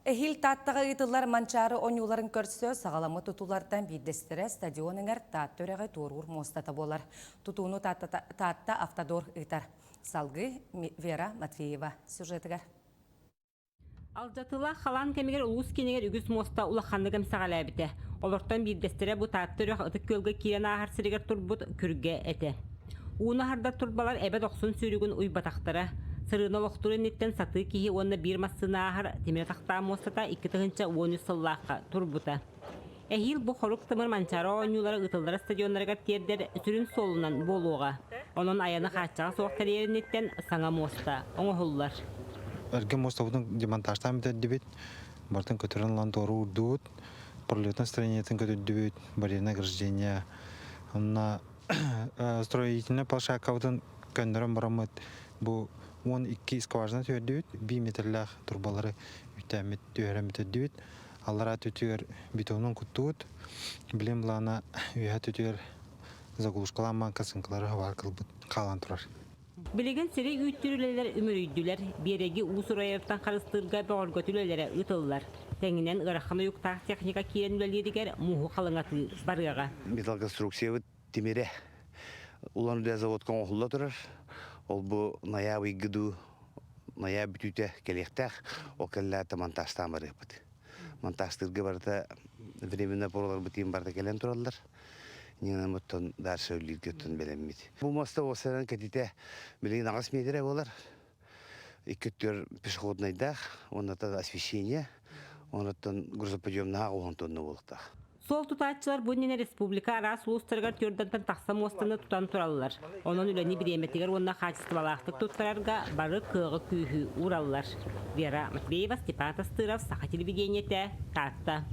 Эхил таттаға ытылар манчары онюларын көрсө сағаламы тұтулардан биддестері стадионыңар тат төрәғі турур мостата болар. Тұтуыны татта автодор ытар. Салгы Вера Матвеева сюжетігер. Алжатыла халан кемегер улус кенегер үгіз моста улаханныгам сағала бите. Олортан биддестері бұ тат төрәғі ытық көлгі кирен ағар сірігер турбут күрге әті. Уыны хардар турбалар әбе 90 сүйрігін уйбатақтары. Сырына лоқтурын еттен саты кейі онына бір массына ағыр темір тақта мостата 2 тұғынша 13 сыллаққа турбута. Әхил бұ қорық тымыр манчары ойнулары ұтылдары стадионларға тердер сүрін солынан болуға. Оның аяны қачаға соқтар ерінеттен саңа моста оңығылар. Әрген моста бұдың демонтажтан бітеді бет. Бартын көтерін лан тору үрдуд. Пролетный страниетін көтерді бет. Барена граждения. Онына строительный площадка бұдың көндірін барамыд. Бұл 12 скважина түйерді бет. 1 метрлях турбалары үтәмет түйерімет өтді бет. Аллара төтүер бетонун куттуут, билем лана үйә төтүер загулушкаланман касынкалары бар кылбыт калан турар. Билеген сири үйттүрүлелер өмөрүйдүлер, береги уусурайыртан карыстырга богоргөтүлелere ытыллар. Теңинен ырахана юктак техника киенүлелеригер муху калыңаты барыга. Металл конструкция темере. Улан заводка оңхулла турар. Ол бу ноябрь году ноябрь бүтүтө келектак, о келлата монтажтан барыпыт. Монтажтырга барда временно поролар бутин барда келен туралар. Нина муттан дальше үлгөтөн белеммит. Бу моста осынан кетите билин агас метре болар. Иккеттер пешеходный дах, онда освещение, ондан грузоподъемный онтонны болуктак. Сол тутаатчылар буннене республика ара сулустаргар түрдантан такса мостаны тутан тураллар. Онон үлени биреметигер онна качестволактык туттарарга бары кыгы күйхү ураллар. Вера Матвеева, Степан Тастыров, Саха телевидениете, Татта.